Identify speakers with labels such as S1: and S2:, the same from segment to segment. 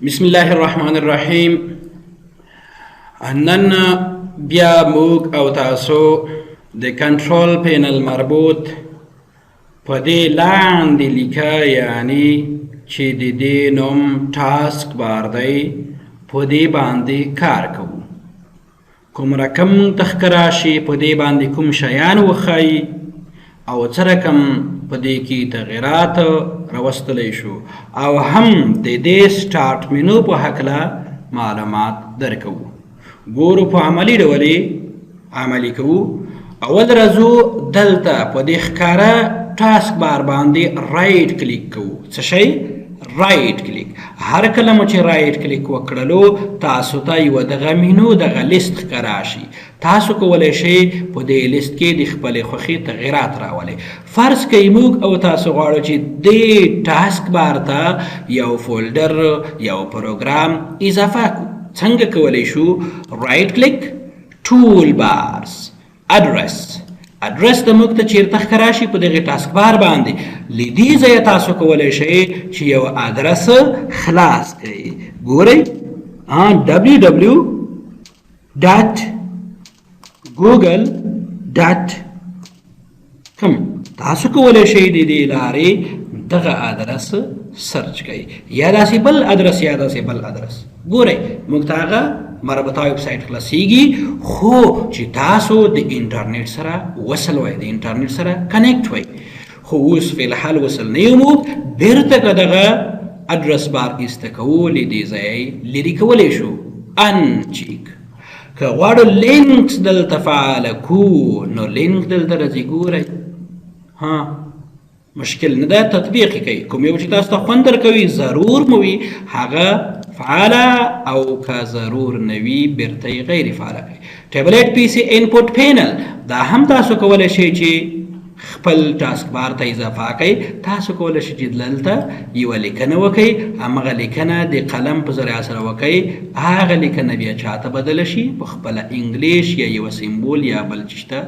S1: بسم الله الرحمن الرحیم. نن بیا موږ او تاسو د کنټرول پینل مربوط په دې لاندې لیکه یعنی چې د دې نوم ټاسکبار دی په دې باندې کار کوو. کوم رقم تخکرا شي په دې باندې کوم شیان وښایي او څه رقم په دې کې تغیرات راوستلی شو او هم د دې سټارټ منو په هکله معلومات درکوو. ګورو په عملي ډول عملي کوو. اول راځو دلته په دې ښکاره ټاسکبار باندې رایټ کلیک کوو. څه شی؟ رایټ کلیک. هر کله مو چې رایټ کلیک وکړلو تاسو ته یوه دغه منو دغه لیست ښکاره شي. تاسو کولی شئ په دې لیست کې د خپلې خوښې تغیرات راولئ. فرض کوئ موږ او تاسو غواړو چې دې ټاسکبار ته یو فولډر یو پروګرام اضافه کړو. څنګه کولی شو؟ رایټ کلیک، ټول بارز، اډرس. اډرس د موږ ته چیرته ښکاره شي په دغې ټاسکبار باندې. له دې ځایه تاسو کولی شئ چې یو ادرس خلاص کړئ. ګورئ www.google.com. تاسو کولی شئ د دې لارې دغه ادرس سرچ کړئ یا داسې بل ادرس یا داسې بل ادرس. ګورئ موږ ته هغه مربوطه ویب سایټ خلاصیږي خو چې تاسو د انټرنیټ سره وصل وئ، د انټرنیټ سره کنیکټ وئ. خو اوس فی الحال وصل نه یو موږ بیرته که دغه اډرس بار ایسته کوو له دې ځایه لرې کولی شو. انچیک که غواړو لینکس دلته فعاله کړو نو لینک دلته راځي. ګورئ مشکل نه ده، تطبیق یې کوي. کوم یو چې تاسو ته خوند درکوي ضرور مو وي هغه فعاله او که ضرور نه وي بیرته یې غیر فعاله کوي. ټیبلیټ پی سي انپوټ پینل دا هم تاسو کولی شئ چې خپل ټاسکبار ته اضافه کوئ. تاسو کولی شئ چې دلته یوه لیکنه وکئ، همغه لیکنه د قلم په ذریعه سره وکئ. هغه لیکنه بیا چاته بدله شي؟ په خپله انګلیش یا یوه سمبول یا بل چیز ته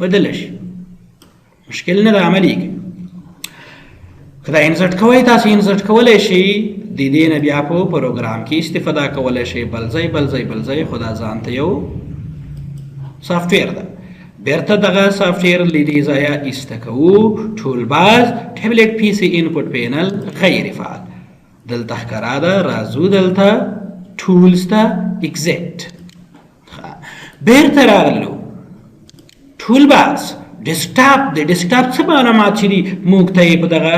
S1: بدله شي. مشکل نه ده، عملي کوي. که دا انسرټ کوئ تاسو انسرټ کولی شئ د دې نه بیا په پروګرام کې استفاده کولی شئ. بل ځای بل ځای بل ځای خو دا ځان ته یو سافټویر ده. بیرته دغه سافټویر له دې ځایه ایسته کوو. ټول باز ټیبلیټ پی سي انپوټ پینل غیر فعال دلته ښکاره ده. راځو دلته ټولز ته ایګزیټ. بیرته راغلو ټول باز ډیسکټاپ. د ډیسکټاپ څه معلومات چې دي موږ ته یې په دغه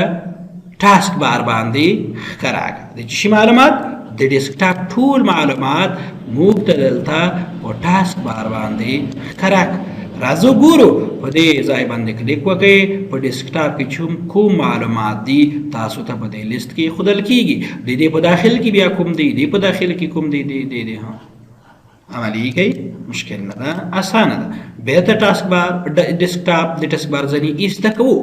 S1: ټاسکبار باندې ښکاره کړه. د چی معلومات؟ د ډیسکټاپ ټول معلومات موږ ته دلته په ټاسکبار باندې ښکاره کړه. راځو ګورو په دې ځای باندې کلیک وکړئ. په ډیسکټاپ کې کوم معلومات دي تاسو ته په دې لیست کې ښودل کیږي. د دې په داخل کې بیا کوم دی، د په داخل کې کوم دی. عملي کوي، مشکل نه ده، اسانه ده. بیرته ټاسکبار ډیسکټاپ د ټاسکبار ځنې ایسته کوو.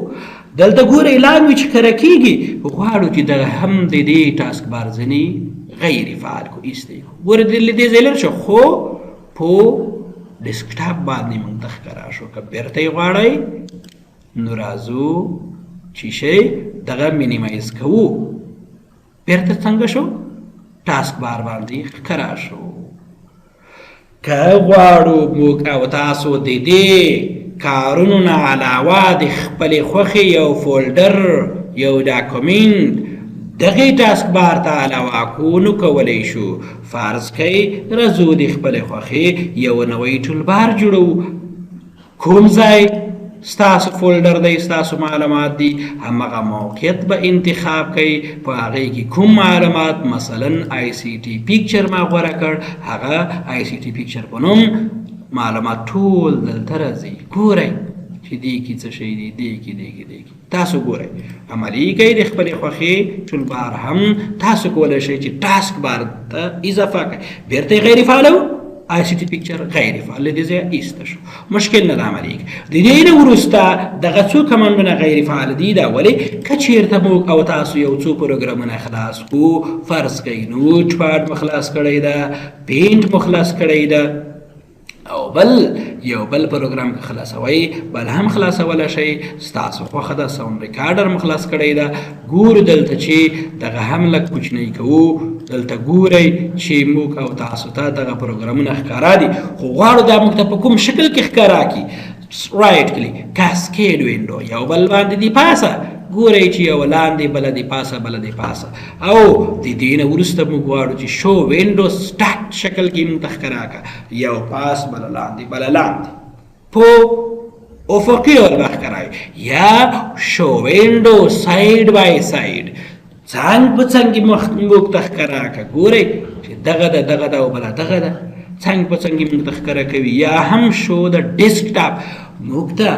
S1: دلته ګورئ لاندې چې ښکاره کیږي. غواړو چې دغه هم د دې ټاسکبار ځنې غیر فعال کړو، ایسته یې کړو. ګورئ د دې ځای لرې شو خو په ډیسکټاپ باندې موږ ته ښکاره شو. که بیرته یې غواړئ نو راځو چې شی دغه مینیمایز کوو. بیرته څنګه شو؟ ټاسکبار باندې ښکاره شو. که غواړو موږ او تاسو د دې کارونو نه علاوه د خپلې خوښې یو فولډر یو ډاکومنټ دغې ټاسکبار ته علاوه کړو نو کولی شو. فرض کوئ راځو د خپلې خوښې یو نوی ټولبار جوړوو. کوم ځای ستاسو فولډر دی، ستاسو معلومات دي، همغه موقعیت به انتخاب کوئ. په هغې کې کوم معلومات مثلا آی سی ټي پیکچر ما غوره کړ، هغه آی سی ټي پیکچر په نوم معلومات ټول دلته راځي. ګورئ چې دې کې څه شی دی، دې کې تاسو ګورئ. عملي کوئ د خپلې خوښې ټولبار هم تاسو کولی شئ چې ټاسکبار ته اضافه کړئ. بیرته یې غیر فعاله آی سی ټي پیکچر غیر فعال له دې ځایه ایسته شو. مشکل نه ده، عملي کوي. د دې نه وروسته دغه څو کمانډونه غیر فعال دي. دا ولې؟ که چېرته موږ او تاسو یو څو پروګرامونه خلاص کړو، فرض کوئ نوټ پاډ مو خلاص کړی ده، پینټ مو خلاص کړی ده او بل یو بل پروګرام که خلاصوي بل هم خلاصولی شئ ستاسو خوښه ده ساوند ریکارډر م خلاص کړی ده ګورو دلته چې دغه هم لږ کوچنی کوو دلته ګورئ چې موږ او تاسو ته دغه پروګرامونه ښکارا دي خو غواړو دا موږ ته په کوم شکل کې ښکارا کړي رایټ کلیک کاسکیډ وینډو یو بل باندې دی پاسه ګورئ چې یو لاندې بله دی پاسه بله دی پاسه او د دې نه وروسته موږ غواړو چې شو وینډو سټارټ شکل کې موږ ته ښکارا کړه یو پاس بله لاندې بله لاندې په افقي ډول به ښکارا یا شو وینډو ساید بای ساید څنګ په څنګ موږ ته ښکارا کړه ګورئ چې دغه ده دغه ده او بله دغه ده څنګ په څنګ موږ ته ښکاره کوي یا هم شو د ډیسکټاپ موږ ته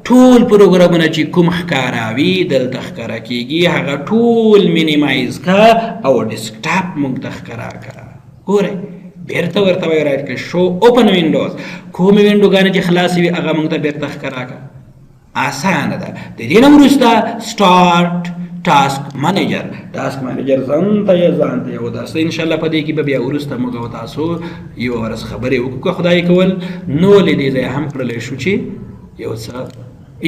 S1: ټول پروګرامونه چې کوم ښکاراوي دلته ښکاره کیږي هغه ټول مینیمایز کړه او ډیسکټاپ موږ ته ښکاره کړه ګورئ بیرته ورته وایي رایټ کړئ شو اوپن وینډوز کومې وینډوګانې چې خلاصې وي هغه موږ ته بیرته ښکاره کړه اسانه ده د دې نه وروسته سټارټ ټاسک منیجر ځان ته یو درس انشاءالله په دې کې به بیا وروسته موږ او تاسو یو ورځ خبرې وکړو که خدای کول نو له دې ځایه هم کړلی شو چې یو څه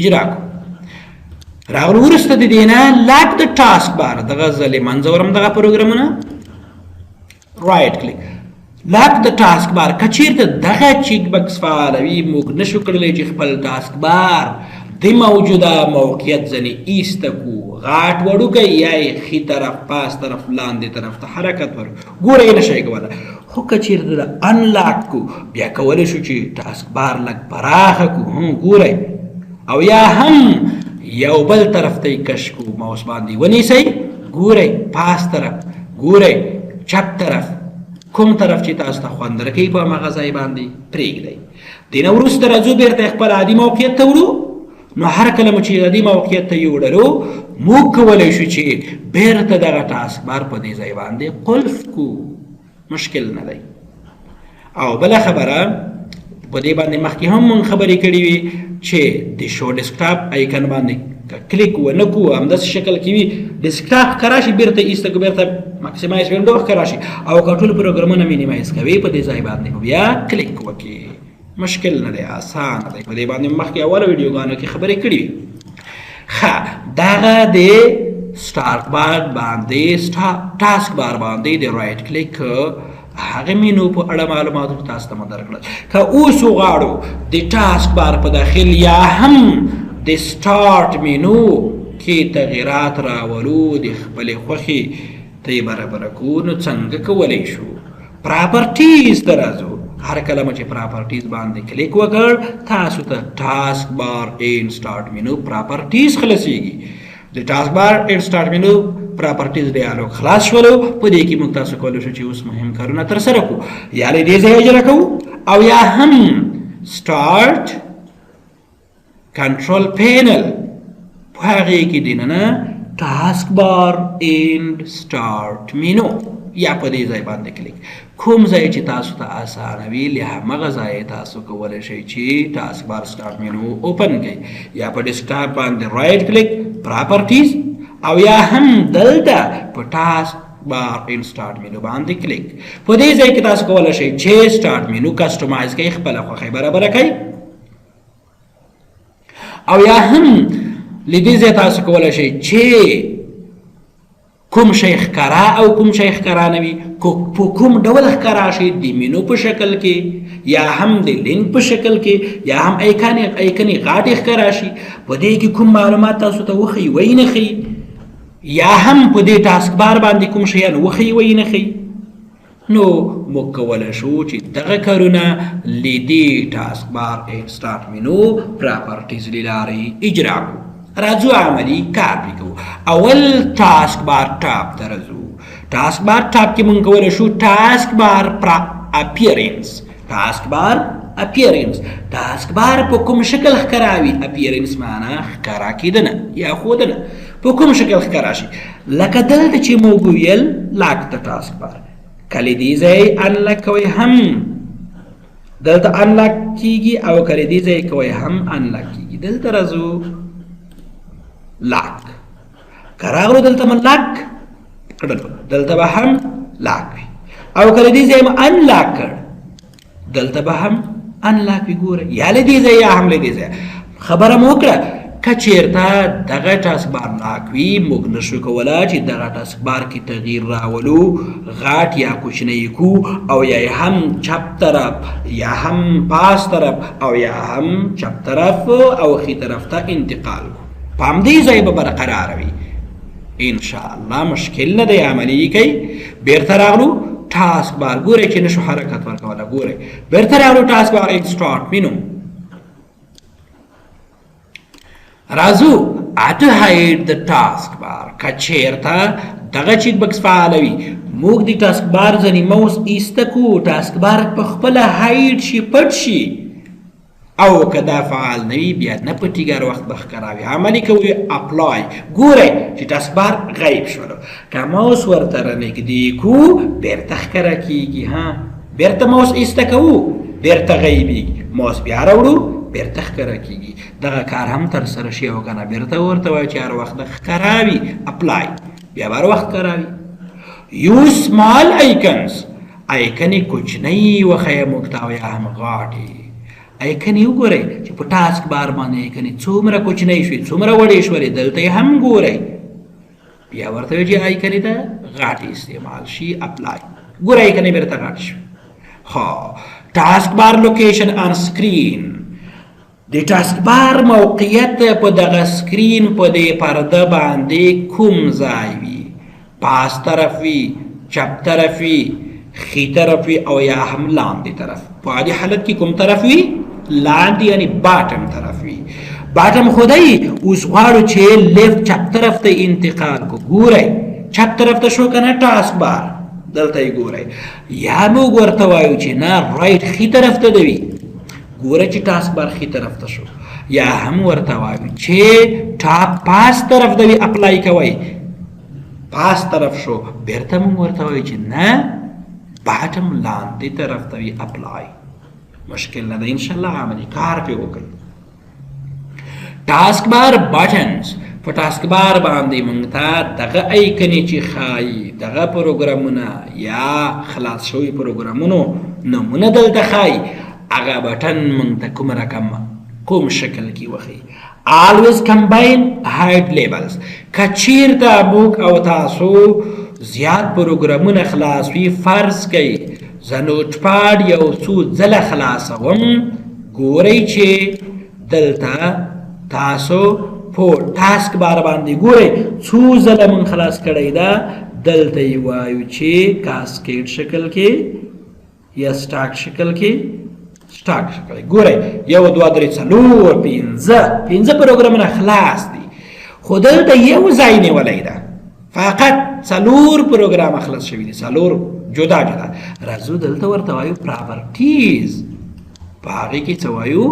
S1: اجرا کړو راغلو وروسته د دې نه لاک د ټاسک بار دغه ځلې منځه ورم دغه پروګرامونه رایټ کلیک لاک د ټاسک بار که چېرته دغه چیک بکس فعالوي موږ نشو کړلی چې خپل ټاسک بار د موجوده موقعیت ځنې ایسته کړو غاټ وړوکی یا یې ښي طرف پاس طرف لاندې طرف ته حرکت ورکړو ګوره یې نشئ کولی خو که چېرته د انلاک کړو بیا کولی شو چې ټاسک بار لږ پراخه کړو ګورئ او یا هم یو بل طرف ته یې کش کړو ماوس باندې ونیسئ ګورئ پاس طرف ګورئ چپ طرف کوم طرف چې تاسو ته خوند درکوي په همغه ځای باندې پرېږدئ دې نه وروسته راځو بېرته خپل عادي موقعیت ته وړو نو هر کله مو چې عادي موقعیت ته یې وړلو موږ کولی شو چې بیرته دغه ټاسک بار په دې ځای باندې قلف کړو مشکل نه دی او بله خبره په دې باندې مخکې هم موږ خبرې کړې وي چې د شو ډیسکټاپ ایکن باندې کلیک ونه کړو همداسې شکل کې وي ډیسکټاپ ښکاره شي بیرته ایسته کړو بیرته ماکسیمایز وینډو ښکاره شي او که ټول پروګرامونه مینیمایز کوي په دې ځای باندې بیا کلیک وکړي مشکل نه دی آسانه دی په دې باندې مخکې اوله ویډیوګانو کې خبرې کړې وي ښه دغه د سټارټ بار باندې ټاسک بار باندې د رایټ کلیک هغه مینو په اړه معلوماتو تاسو ته مو درکړل که اوس وغواړو د ټاسک بار په داخل یا هم د سټارټ مینو کې تغییرات راولو د خپلې خوښې ته یې برابره کړو نو څنګه کولی شو پراپرټیز ته راځو هر کله مو چې پراپرټیز باندې کلیک وکړ تاسو ته ټاسک بار ان سټارټ مینو پراپرټیز خلاصیږي د ټاسک بار ان سټارټ مینو پراپرټیز ډیالوګ خلاص شولو په دې کې موږ تاسو کولی شو چې اوس مهم کارونه ترسره کړو یا له دې ځایه اجرا کوو او یا هم سټارټ کنټرول پینل په هغې کې دننه ټاسک بار اینډ سټارټ مینو یا په دې ځای باندې کلیک کوم ځای چې تاسو ته اسانه وي له همغه ځای تاسو کولی شئ چې ټاسک بار سټارټ مینو اوپن کړئ یا په ډیسکټاپ باندې رایټ کلیک پراپرټیز او یا هم دلته په ټاسک بار ان سټارټ مینو باندې کلیک په دې ځای کې تاسو کولی شئ چې سټارټ مینو کسټمایز کړئ خپله خوښۍ برابره کړئ او یا هم له دې ځای تاسو کولی شئ چې کوم شی ښکاره او کوم شی ښکاره نه وي په کوم ډول ښکاره شي د مینو په شکل کې یا هم د لینک په شکل کې یا هم ایکنې غاټې ښکاره شي په دې کې کوم معلومات تاسو ته وښیي وی نه ښیي یا هم په دې ټاسک بار باندې کوم شیان وښیي وی نه ښیي نو موږ کولی شو چې دغه کارونه له دې ټاسک بار سټارټ مینو پراپرټیز له لارې اجرا کړو راځو عملي کار پرې کوو اول ټاسک بار ټاپ ته راځو ټاسک بار ټاپ کې موږ کولی شو ټاسک بار اپیرنس ټاسک بار اپیرنس ټاسک بار په کوم شکل ښکاره وي اپیرنس معنا ښکاره کېدنه یا ښودنه په کوم شکل ښکاره شي لکه دلته چې موږ ویل لاک د ټاسک بار کله دې ځای انلاک کوئ هم دلته انلاک کېږي او کله دې ځای کوئ هم انلاک کېږي دلته راځو لاک که راغلو دلته مو لاک کړلو دلته به هم لاک وي او کله دې ځای مو انلاک کړ دلته به هم انلاک وي ګوره یا له دې ځایه یا هم له دې ځایه خبره مو وکړه که چېرته دغه ټاسکبار لاک وي موږ نشو کولی چې دغه ټاسکبار کې تغییر راولو غاټ یا کوچنی کو او یا هم چپ طرف یا هم پاس طرف او یا هم چپ طرف او ښي طرف ته انتقال کو په همدې ځای به برقراره وي انشاءالله مشکل نه دی عملي کوي بیرته راغلو ټاسکبار ګورئ چې نشو حرکت ورکولی ګورئ بیرته راغلو ټاسکبار انسټارټ مینو راځو اټو هاید د ټاسکبار که چېرته دغه چیک بکس فعاله وي موږ د ټاسکبار ځینې موس ایسته کړو ټاسکبار په خپله هاید شي پټ شي او که دا فعال نه وي بیا نه پټېږي هر وخت به ښکاره وي عملي کوي اپلای ګورئ چې ټاسکبار غیب شولو که موس ورته رانږدې کړو بېرته ښکاره کېږي بېرته موس ایسته کوو بېرته غیبېږي موس بیا راوړو بیرته ښکاره کېږي دغه کار هم ترسره شي او که نه بیرته ورته وایو چې هر وخت ښکاره وي اپلای بیا به هر وخت ښکاره وي یوز سمال آیکنز آیکنې کوچنۍ وښیه موږ ته او یا هم غاټې آیکنې وګورئ چې په ټاسکبار باندې آیکنې څومره کوچنۍ شوې څومره وړې شولې دلته یې هم ګورئ بیا ورته وایو چې آیکنې ته غاټې استعمال شي اپلای ګوره آیکنې بیرته غاټ شوې ټاسکبار لوکیشن آن سکرین د ټاسکبار موقعیت په دغه سکرین په دې پرده باندې کوم ځای وي پاس طرف وي چپ طرف وي ښي طرف وي او یا هم لاندې طرف په عادي حالت کې کوم طرف وي لاندې یعنی باټم طرف وي باټم خدای اوس غواړو چې لیفت چپ طرف ته انتقال کو ګورئ چپ طرف ته شو کنه ټاسکبار دلته یې ګورئ یا موږ ورته وایو چې نه رایټ ښي طرف ته دی وي ګوره چې ټاسکبار ښي طرف ته شو یا هم ورته وایو چې ټاپ پاس طرف ته وي اپلای کوئ پاس طرف شو بیرته موږ ورته وایو چې نه باټم لاندې طرف ته وي اپلای مشکل نه ده انشاءالله عملي کار پې وکړئ ټاسکبار بټنز په ټاسکبار باندې موږ ته دغه ایکنې چې ښایي دغه پروګرامونه یا خلاص شوي پروګرامونو نومونه دلته ښایي هغه بټن موږ ته کوم رقم کوم شکل کې وښیي always combine hide labels که چېرته موږ او تاسو زیات پروګرامونه خلاص وي فرض کوي زه نوټپاډ یو څو ځله خلاصوم ګورئ چې دلته تاسو په ټاسکبار باندې ګورئ څو ځله موږ خلاص کړی ده دلته یې وایو چې کاسکیډ شکل کې یا سټاک شکل کې سټاک شکل ګورئ یو دوه درې څلور پنځه پروګرامونه خلاص دي خو دلته یو ځای نیولی ده فقط څلور پروګرام خلاص شوي دي څلور جدا جدا راځو دلته ورته وایو پراپرټیز په هغې کې څه وایو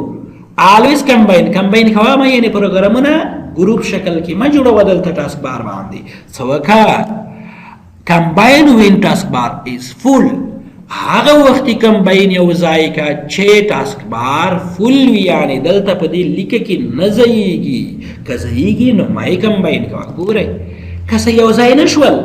S1: always combine کوه ما یعنې پروګرامونه ګروپ شکل کې مه جوړوه دلته ټاسکبار باندې څه وکړه combine when taskbar is full هغه وخت کمباین یو ځای کا چې ټاسکبار فل وي یعنې دلته په دې لیکه کې نه ځایږي که ځایږي نو ما یې کمباین کوه ګورئ که څه یو ځای نه شول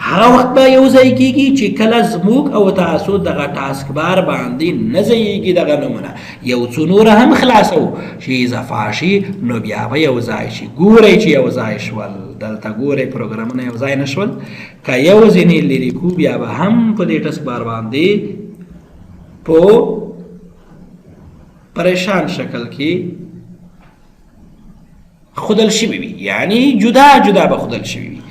S1: هغه وخت به یو ځای کېږي چې کله زموږ او تاسو دغه ټاسکبار باندې نه ځایږي دغه نومونه یو څو نور هم خلاصو چې اضافه شي نو بیا به یو ځای شي ګورئ چې یو ځای شول دلته ګورئ پروګرامونه یو ځای نه شول که یو ځینې لرې کړو بیا به هم په دې ټاسکبار باندې په پریشان شکل کې ښودل شوي وي یعنې جدا جدا به ښودل شوي وي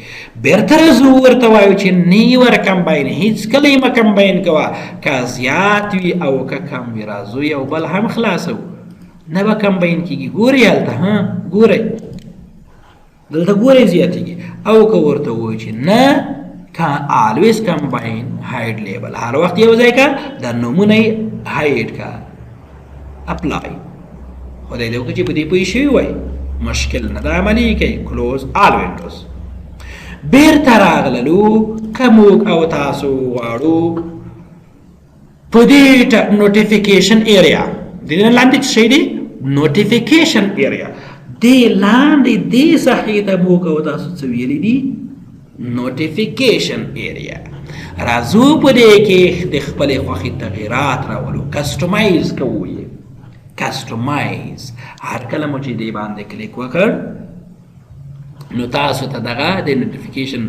S1: بیرته راځو ورته وایو چې نه ور کمباین هېڅکله یې مه کمباین کوه که زیات وي او که کم وي راځو یو بل هم خلاصو نه به کمباین کېږي ګورئ هلته ګورئ دلته ګورئ زیاتېږي او که ورته ووایو چې نه always combine hide label هر وخت یو ځای کا د نومونه یې هایډ کا اپلای خدای دې وکړي چې په دې پوه شوي وای مشکل نه ده عملي کوي کلوز آل وینډوز بیرته راغللو که موږ او تاسو غواړو په دې نوټیفیکیشن ایریا د دې نه لاندې څه شی دی نوټیفیکیشن ایریا دې لاندې دې صحې ته موږ او تاسو څه ویلي دي نوټیفیکیشن ایریا. راځو په دې کې د خپل خوښي تغیرات راولو، کسټمایز کوو یې. کسټمایز هر کله مو چې دې باندې کلیک وکړ نو تاسو ته دغه د نوټیفیکیشن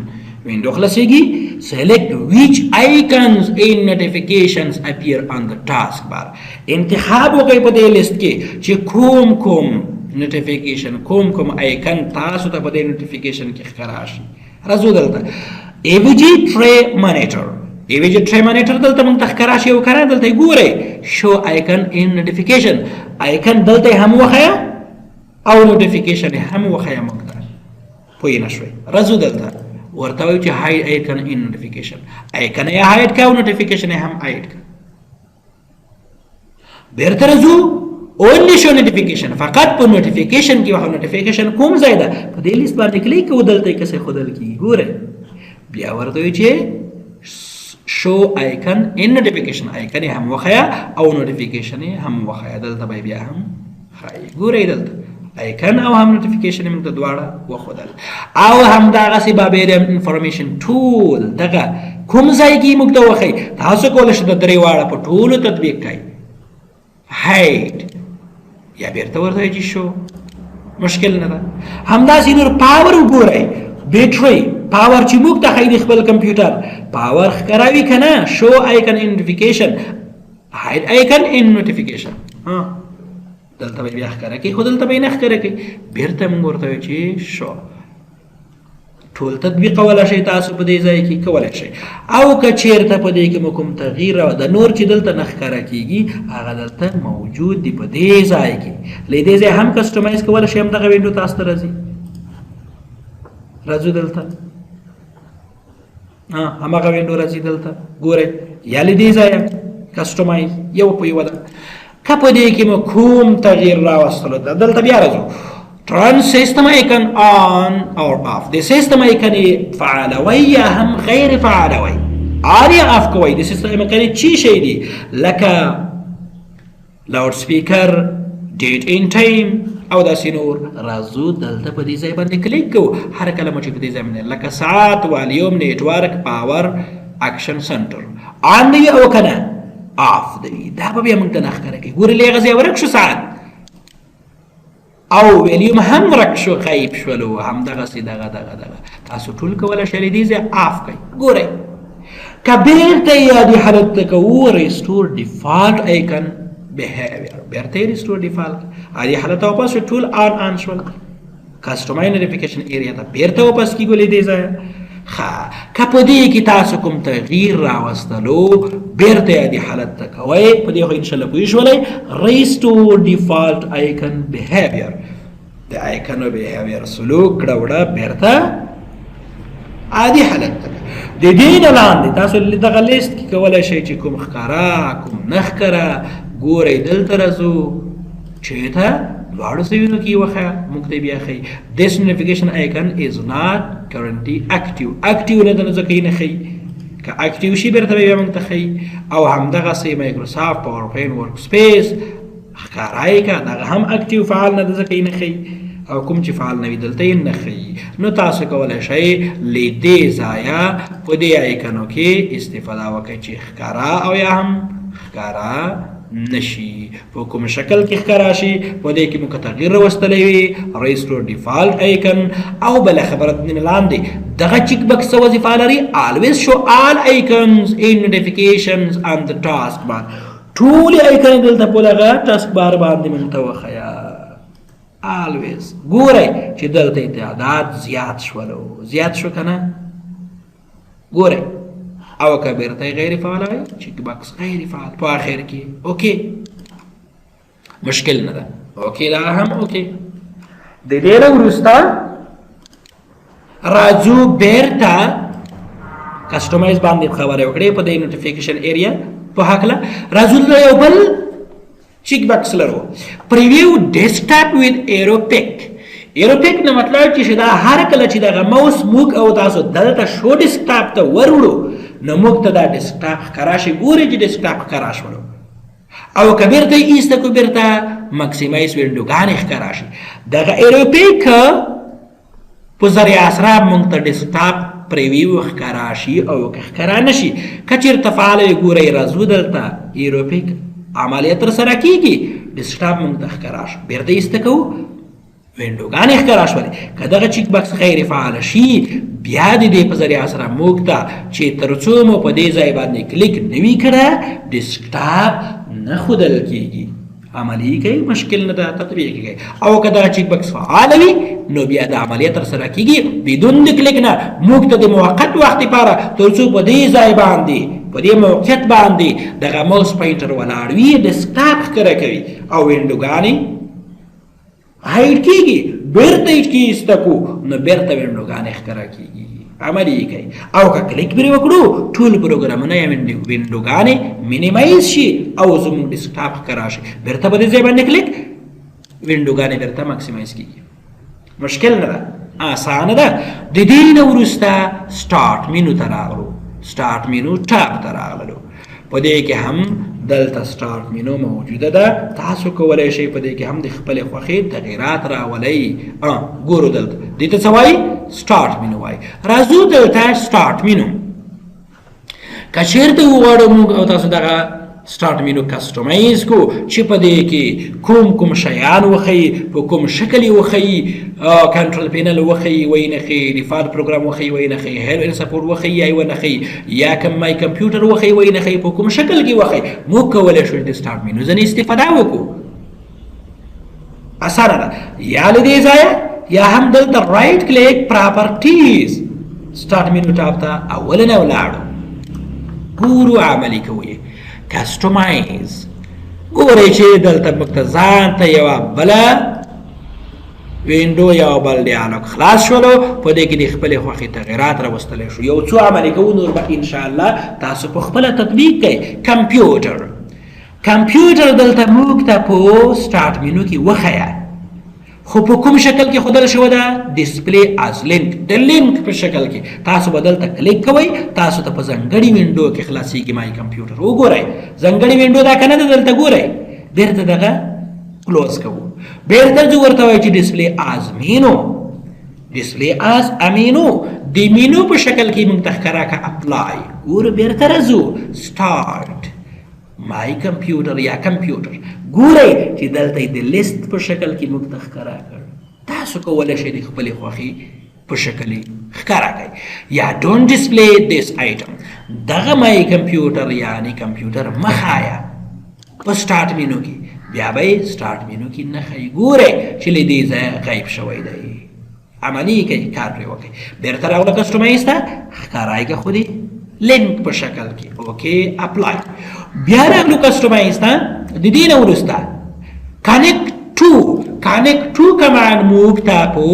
S1: وینډو خلاصېږي. select which icons in notifications appear on the taskbar. انتخاب وکړئ په دې لیست کې چې کوم نوټیفیکیشن کوم آیکن تاسو ته په دې نوټیفیکیشن کې ښکاره شي. راځو دلته ایویجي ټری مانیټر دلته موږ ته ښکاره شي او کنه دلته ګورئ شو آیکن ان نوټیفیکیشن آیکن دلته هم وښیه او نوټیفیکیشن هم وښیه موږ ته. پوه نه شوئ. راځو دلته ورته وایو چې هاید آیکن ان نوټیفیکیشن آیکن یې هاید کړه او نوټیفیکیشن یې هم هاید کړه. بیرته راځو اونلی شو نوټیفیکیشن فقط په نوټیفیکیشن کې وه. نوټیفیکیشن کوم ځای ده په دې لیست باندې کلیک کوو دلته یې کسې ښودل کېږي. ګورئ بیا ورته وایو چې شو آیکن ان نوټیفیکیشن آیکن یې هم وښیه او نوټیفیکیشن یې هم وښیه. دلته به بیا هم ښایي. ګورئ دلته آیکن او هم نوټیفیکیشن موږ ته دواړه وښودل. او همدغسې بابیریم انفارمیشن ټول دغه کوم ځای کې موږ ته وښیي. تاسو کولی شئ د درې واړه په ټولو تطبیق کړئ. هایډ یا بیرته ورته وایي چې شو مشکل نه ده. همداسې نور پاور وګورئ بیټرۍ پاور چې موږ ته ښایي د خپل کمپیوټر پاور ښکاروي که نه. شو آیکن ان نوټیفیکیشن هایډ آیکن ان نوټیفیکیشن دلته به بیا ښکاره کوي خو دلته به یې نه ښکاره کوي. بیرته موږ ورته وایو چې شو ټول تطبیق کولی شئ تاسو په دې ځای کې کولی شئ. او که چېرته په دې کې مو کوم تغییر د نور چې دلته نه ښکاره کېږي هغه دلته موجود دي په دې ځای کې. له دې ځای هم کسټمایز کولی شئ. همدغه وینډو تاسو ته راځي. راځو دلته هماغه وینډو راځي دلته ګورئ یا له دې ځایه کسټمایز یو په یوه ده. که په دې کې مو کوم تغییر راوستلو دلته بیا راځو turn system icon on or off. د سیستم ایکن یې فعالوئ یا هم غیر فعالوئ. آن یا آف کوئ. د سیستم ایکن یې چی شی دي لکه لاوډ سپیکر ډیټ ان ټایم او داسې نور. راځو دلته په دې ځای باندې کلیک کوو. هر کله مو چې په دې ځای باندې لکه ساعت والیوم نیټورک پاور اکشن سنټر آن دی او که نه آف دی. دا به بیا موږ ته نه ښکاره کوي. ګورې له هغه ځای ورک شو ساعت او ویلیوم هم ورک شو غیب شولو. همدغسې دغه تاسو ټول کولی شئ له دې ځای آف کړئ. ګورئ که بیرته یې عادي حالت ته کوو ریسټور ډیفالټ ایکن بیهیویر بیرته یې ریسټور ډیفالټ عادي حالت ته واپس شو. ټول آن شول. کسټمایز نوټیفیکیشن ایریا ته بیرته واپس کېږو له دې ځایه. که په دې کې تاسو کوم تغییر راوستلو بیرته یې عادي حالت ته کوئ. په دې خو انشاءالله پوه شولی. ریسټور ډیفالټ آیکن بیهیویر د آیکنو بیهیویر سلوک کړه وړه بیرته عادي حالت ته. د دې نه لاندې تاسو دغه لیست کې کولی شئ چې کوم ښکاره کوم نه ښکاره. ګورئ دلته راځو چېرته دواړو ځایونو کې یې وښیه موږ ته یې بیا ښیي. this notification icon is not currently active. اکټیو نه ده نو ځکه یې نه ښیي. که اکټیو شي بیرته به بیا موږ ته ښیي. او همدغسې مایکروسافټ پاور پوینټ ورک سپیس ښکاره یې که دغه هم اکټیو فعال نه ده ځکه یې نه ښیي. او کوم چې فعال نه وي دلته یې نه ښیي. نو تاسو کولی شئ له دې ځایه په دې آیکنو کې استفاده وکړئ چې ښکاره او یا هم ښکاره نشي. په کوم شکل کې ښکاره شي په دې کې مو که تغییر راوستلی وي ریسټور ډیفالټ ایکن او بله خبره نه لاندې دغه چیک بکس څه وظیفه لري. always show all icons in notifications on the taskbar. ټولې ایکن دلته په دغه ټاسکبار باندې موږ ته وښیه. always ګورئ چې دلته تعداد زیات شولو زیات شو که نه. ګورئ او که بیرته غیر فعال وي چیک باکس غیر فعال په آخر کې اوکې مشکل نه ده. اوکې دا هم اوکې. د دې نه وروسته راځو بیرته کسټمایز باندې خبرې وکړې په دې نوټیفیکیشن ایریا په هکله. راځو یو بل چیک باکس لرو پریویو ډیسکټاپ وذ ایرو پک. ایرو پک نه مطلب چې دا هر کله چې دغه موس موږ او تاسو دلته شو ډیسکټاپ ته وروړو نو موږ ته دا ډیسکټاپ ښکاره شي. ګورئ چې ډیسکټاپ ښکاره شولو. او که بیرته یې ایسته کړو بیرته مکسیمایز وینډوګانې ښکاره شي. دغه ایرو پک په ذریعه اسراب موږ ته ډیسکټاپ پریویو ښکارا شي او که ښکارا نشي که چېرته فعاله وي ګورئ راځو دلته ایروپیک عملیه ترسره کیږي ډیسکټاپ موږ ته ښکارا شو بیرته ایسته کوو وینډوګانې ښکارا شولې که دغه چیک بکس غیر فعاله شي بیا د دې په ذریعه سره موږ ته چې تر څو مو په دې ځای باندې کلیک نه وي کړی ډیسکټاپ نه ښودل کیږي عملی کوي مشکل نه ده تطبیق کوي او که دغه چیک بکس فعاله وي نو بیا د عملیه ترسره کیږي بدون د کلیک نه موږ ته د موقت وخت لپاره تر څو په دې ځای باندې په دې موقعیت باندې دغه موس پوینټر ولاړ وي ډیسکټاپ ښکاره کوي او وینډوګانې هایډ کیږي بیرته یې کیسته کو نو بیرته وینډوګانې ښکاره کیږي عملی کوي او که کلیک پرې وکړو ټول پروګرامونه یا وینډوګانې مینیمایز شي او زموږ ډیسکټاپ ښکاره شي بیرته په دې ځای باندې کلیک وینډوګانې بیرته ماکسیمایز کیږي مشکل نه ده اسانه ده د دې نه وروسته سټارټ مینو ته راغلو سټارټ مینو ټاب ته راغلو په دې کې هم دلته سټارټ مینو موجوده ده تاسو کولی شئ په دې کې هم د خپلې خوښې تغیرات راولئ ګورو دلته دې ته څه وایي سټارټ مینو وایي راځو دلته سټارټ مینو که چېرته وغواړو موږ او تاسو دغه سټارټ مینو کسټمایز کو چې په دې کې کوم شیان وښیي په کوم شکل یې وښیي کنټرول پینل وښیي ویې نه ښیي ډیفالټ پروګرام وښیي ویې نه ښیي هیلپ اینډ سپورټ وښیي یا یې ونه ښیي یا کوم مای کمپیوټر وښیي ویې نه ښیي په کوم شکل کې وښیي موږ کولی شو د سټارټ مینو ځنې استفاده وکړو اسانه ده یا له دې ځایه یا هم دلته رایټ کلیک پراپرټیز سټارټ مینو ټاب ته اوله نه ولاړو ګورو عملي کوو کسټمایز ګورئ چې دلته موږ ته ځان ته یوه بله وینډو یا بل ډیالوګ خلاص شولو په دې کې د خپلې خوښې تغیرات راوستلی شو یو څو عملي کوو نور به انشاءالله تاسو په خپله تطبیق کوئ کمپیوټر دلته موږ ته په سټارټ مینو کې وښیه خو په کوم شکل کې ښودل شوی ده ډسپلی از لینک د لینک په شکل کې تاسو به دلته کلیک کوئ تاسو ته په ځانګړي وینډو کې خلاصیږي مای کمپیوټر وګورئ ځانګړي وینډو دا که نه ده دلته ګورئ بیرته دغه کلوز کوو بیرته زه ورته وایي چې ډسپلی از امینو د مینو په شکل کې موږ ته ښکاره که اپلای ګوره بیرته راځو سټارټ مای کمپیوټر یا کمپیوټر ګورئ چې دلته یې د لیست په شکل کې موږ ته ښکاره کړ تاسو کولی شئ د خپلې خوښې په شکل یې ښکاره کړئ یا ډونټ ډسپلی دیس آیټم دغه مای کمپیوټر یعنې کمپیوټر مه ښایه په سټارټ مینو کې بیا به یې سټارټ مینو کې نه ښایي ګورئ چې له دې ځایه غیب شوی دی عملي کوي کار پرې وکړئ بیرته راغله کسټمایز ته ښکاره یې که خو دې لینک په شکل کې اوکې اپلای بیا راغلو کسټمایز ته د دې نه وروسته کنیکټ ټو کمانډ موږ ته په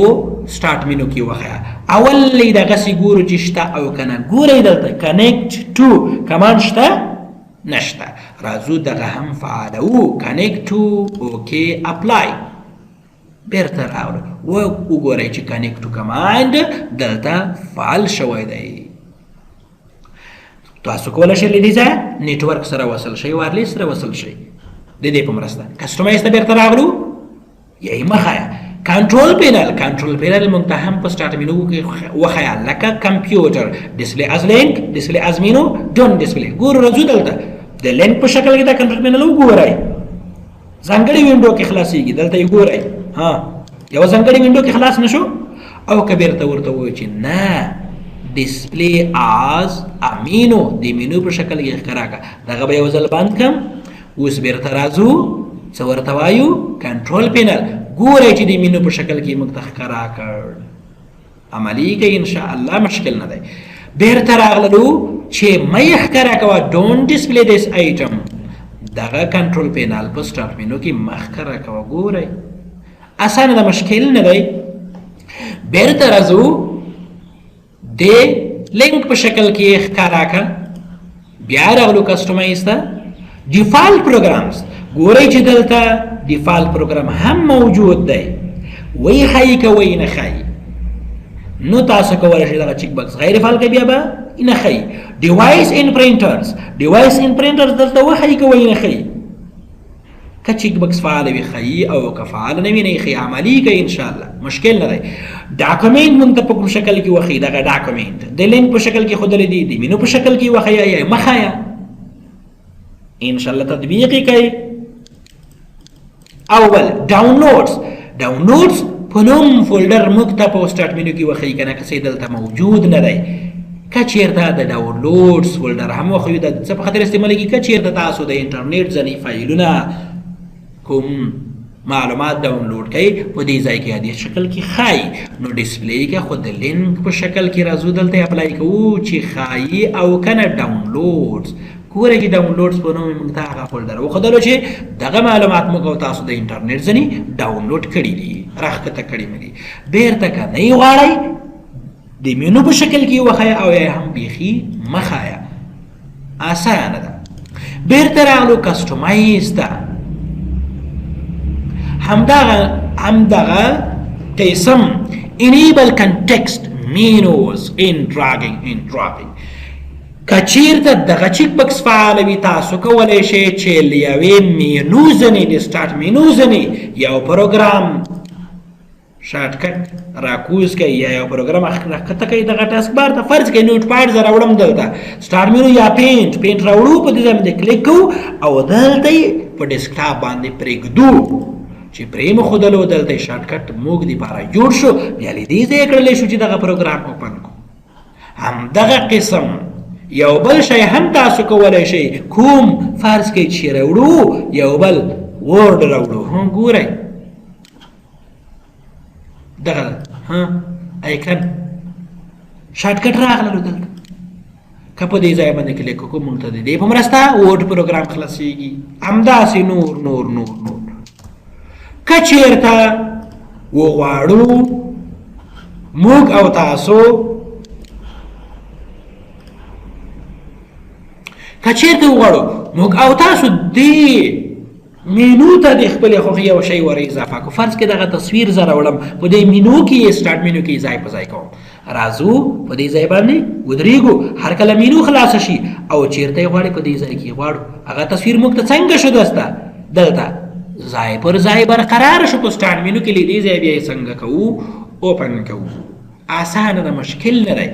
S1: سټارټ مینو کې وښیه اول یې دغسې ګورو چې شته او که نه ګورئ دلته کنیکټ ټو کمانډ شته نشته راځو دغه هم فعالوو کنیکټ ټو اوکې اپلای بیرته راغلو وګورئ چې کنیکټ ټو کمانډ دلته فعال شوی دی تاسو کولی شئ له دې ځایه نیټورک سره وصل شئ وایرلیس سره وصل شئ د دې په مرسته کسټمایز ته بیرته راغلو یا یې مه ښایه کنټرول پینل موږ ته هم په سټارټ مینو کې وښیه لکه کمپیوټر ډسپلی از لینک ډسپلی از مینو ډونټ ډسپلی ګورو راځو دلته د لینک په شکل کې دا کنټرول پینل وګورئ ځانګړې وینډو کې خلاصیږي دلته یې ګورئ یوه ځانګړې وینډو کې خلاص نه شو او که بیرته ورته ووایو چې نه ډسپلی از امینو د مینو په شکل کې ښکاره کړه دغه به یو ځل بند کړم اوس بیرته راځو څه ورته وایو کنټرول پینل ګورئ چې د مینو په شکل کې موږ ته ښکاره کړ عملي کوي انشاءالله مشکل نه دی بیرته راغللو چې مه یې ښکاره کوه ډونټ ډسپلی دیس آیټم دغه کنټرول پینل په سټارټ مینو کې مه ښکاره کوه ګورئ اسانه ده مشکل نه دی بیرته راځو د لینک په شکل کې ښکاره کړه بیا راغلو کسټمایز ته ډیفالټ پروګرامز ګورئ چې دلته ډیفالټ پروګرام هم موجود دی وی ښایي که وی نه ښایي نو تاسو کولی شئ دغه چیک بکس غیر فعال کړئ بیا به نه ښایي ډیوایس ان پرنټرز دلته وښایي که وی نه ښایي که چیک بکس فعال وي ښیي او که فعال نه وي نه یې ښیي عملي کوي انشاءالله مشکل نه دی ډاکومنټ مونږ ته په کوم شکل کې وښیي دغه ډاکومنټ د لینک په شکل کې ښودلی دي د مینو په شکل کې وښیه یا مه ښیه انشاءالله تطبیق یې کوي اول ډاونلوډز په نوم فولډر موږ ته په سټارټ مینو کې وښیي که نه که څه دلته موجود نه دی که چېرته د ډاونلوډز فولډر هم وښیو د څه په خاطر استعمالېږي که چېرته تاسو د انټرنیټ ځینې فایلونه کوم معلومات ډاونلوډ کوي په دې ځای کې دې شکل کې ښایي نو ډسپلی کې خو د لینک په شکل کې راځو دلته اپلای کوو چې ښایي او که نه ډاونلوډز ګوره چې ډاونلوډز په نوم موږ ته هغه فولډر وښودلو چې دغه معلومات موږ او تاسو د انټرنیټ ځینې ډاونلوډ کړي دي راښکته کړي مې دي بیرته که نه یې غواړئ د مینو په شکل کې وښیه او یا هم بیخي مه ښایه اسانه ده بیرته راغلو کسټمایز ته همدغه قسم enable context menus in dragging and dropping که چیرته دغه چیک بکس فعال وي تاسو کولی شئ چې له یوې مینو ځنې د سټارټ مینو ځنې یو پروګرام شارټکټ راکوز کوي یا یو پروګرام راښکته کوي دغه ټاسکبار ته فرض کوي نوټ پاډ زه راوړم دلته سټارټ مینو یا پینټ راوړو په دې ځای باندې کلیک کوو او دلته یې په ډیسکټاپ باندې پرېږدو چې پرېمښودلو دلته یې شارټکټ موږ دپاره جوړ شو بیا له دې ځایه کړلی شو چې دغه پروګرام اوپن کړو همدغه قسم یو بل شی هم تاسو کولی شئ کوم فرض کوئ چې راوړو یو بل ورډ راوړو ګورئ دغه ایکن شارټکټ راغللو دلته که په دې ځای باندې کلیک وکړو موږ ته د دې په مرسته ورډ پروګرام خلاصېږي همداسې نور که چېرته وغواړو موږ او تاسو که چېرته وغواړو موږ او تاسو دې مینو ته د خپلې خوښې یو شی ور اضافه کړو فرض کې دغه تصویر زه راوړم په دې مینو کې سټارټ مینو کې ځای په ځای کوم راځو په دې ځای باندې ودرېږو هر کله مینو خلاصه شي او چېرته یې غواړې په دې ځای کې غواړو هغه تصویر موږ ته څنګه شو دلته ځای پر ځای برقرار شو په سټارټ مینو کې له دې ځای بیا یې څنګه کوو اوپن کوو اسانه ده مشکل نه دی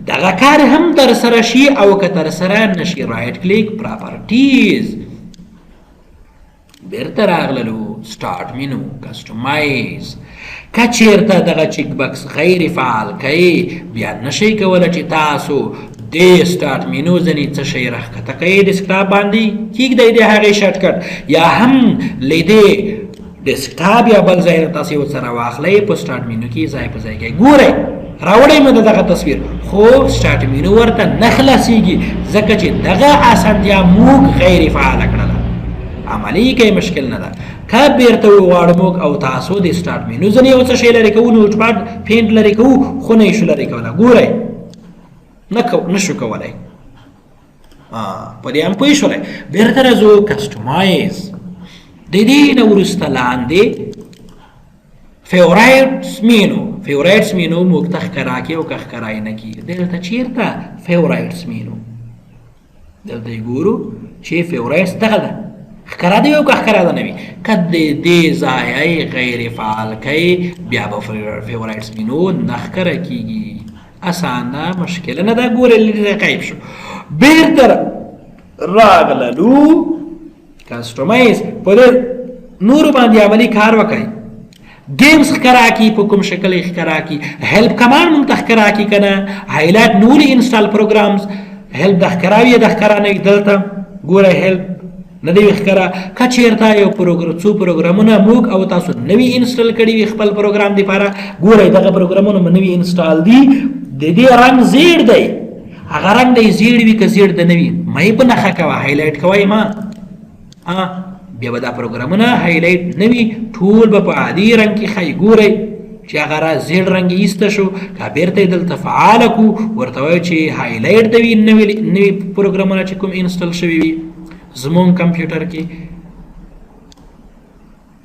S1: دغه کار هم ترسره شي او که ترسره نشي رایټ کلیک پراپرټیز بیرته راغللو سټارټ مینو کسټمایز که چېرته دغه چیک بکس غیر فعال کوي بیا نشئ کولی چې تاسو د سټارټ مینو ځینې څه شی راښکته کوئ ډیسکټاپ باندې کېږدئ د هغې شارټکټ یا هم له دې ډیسکټاپ یا بل ځای نه تاسو یې ورسره واخلئ په سټارټ مینو کې ځای په ځای کوئ ګورئ راوړی مې دغه تصویر خو سټارټ مینو ورته نه خلاصېږي ځکه چې دغه اسانتیا موږ غیر فعاله کړله عملي کوي مشکل نه ده که بیرته وغواړو موږ او تاسو د سټارټ مینو ځینې یو څه شی لرې کوو نوټ پاډ پینټ لرې کوو خو نه یې شو لرې کولی ګورئ نه شو کولی په دې هم پوه شولی بیرته راځو کسټمایز د دې نه وروسته لاندې فیورایټس مینو موږ ته ښکاره کړي او که ښکاره یې نه کړي دلته چېرته فیورایټس مینو دلته یې ګورو چې فیورایټس دغه ده ښکاره دی او که ښکاره ده نه وي که د دې ځایه یې غیر فعال کوي بیا به فیورایټس مینو نه ښکاره کېږي اسانه مشکله نه ده ګورئ لرې غیب شو بیرته راغللو کسټمایز په دې نورو باندې عملي کار وکړئ گیمز ښکاره کړي په کوم شکل یې ښکاره کړي هیلپ کمانډ موږ ته ښکاره کړي که نه هایلایټ نولي انسټال پروګرامز هیلپ د ښکاره وي د ښکاره نه دلته ګوره هیلپ نه دی ښکاره که چېرته یو څو پروګرامونه موږ او تاسو نوي انسټال کړي وي خپل پروګرام دپاره ګورئ دغه پروګرامونه مو نوي انسټال دي د دې رنګ زیړ دی هغه رنګ دی زیړ وي که زیړ د نه وي مه یې په نښه کوه هایلایټ کوئ ما بیا به دا پروګرامونه هایلایټ نه وي ټول به په عادي رنګ کې ښایي ګورئ چې هغه زیړ رنګ یې ایسته شو که بیرته یې دلته فعاله کړو ورته وایو چې هایلایټ د وي نوي پروګرامونه چې کوم انسټال شوي وي زمونږ کمپیوټر کې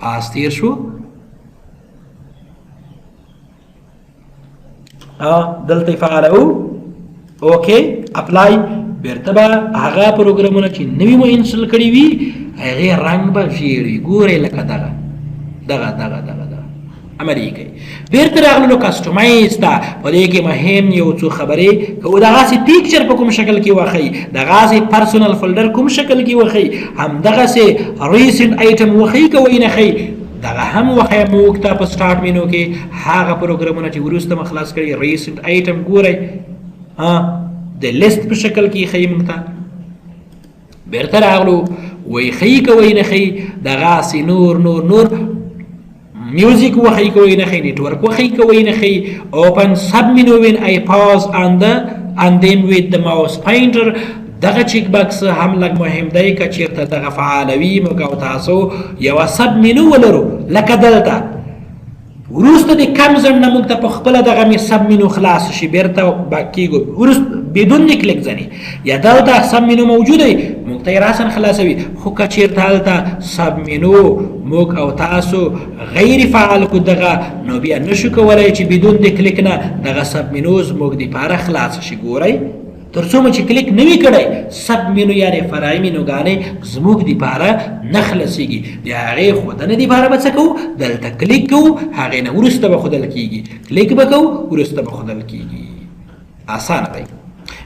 S1: پاس تیر شو دلته یې فعاله او اوکې اپلای بیرته به هغه پروګرامونه چې نوي مو انسټال کړي وي هغې رنګ به ژیړ وي ګورئ لکه دغه عملي کوي. بیرته راغلو کسټمایز ته په دې کې مهم یو څو خبرې که دغسې پیکچر په کوم شکل کې وښیي دغسې پرسونل فولډر کوم شکل کې وښیي همدغسې ریسنټ آیټم وښیي که ویې نه ښیي دغه هم وښیه موږ ته په سټارټ مینو کې هغه پروګرامونه چې وروسته مو خلاص کړي ریسنټ آیټم ګورئ د لیست په شکل کې ښیي موږ ته. بیرته راغلو وایي ښیي که وایي نه ښیي دغسې نور میوزیک وښیي که وایي نه ښیي نیټورک وښیي که وایي نه ښیي open submenu when I pause on them with the mouse pointer دغه چیک باکس هم لږ مهم دی که چېرته دغه فعالوي موږ او تاسو یوه سب منو ولرو لکه دلته وروسته د کم ځنډ نه موږ ته په خپله دغه مې سب منو خلاص شي بیرته باک کېږو وروسته بدون د کلیک ځنې یا دلته سب منو موجود دی موږ ته یې راسن خلاصوي خو که چېرته هلته سب منو موږ او تاسو غیر فعال کو دغه نو بیا نشو کولی چې بدون د کلیک نه دغه سب منو زموږ دپاره خلاص شي ګورئ تر څو مو چې کلیک نه وي کړی سب منو یعنې فرعي منوګانې زموږ دپاره نه خلاصېږي د هغې ښودنې دپاره به څه کوو دلته کلیک کوو هغې نه وروسته به ښودل کېږي کلیک به کوو وروسته به ښودل کېږي اسانه دی.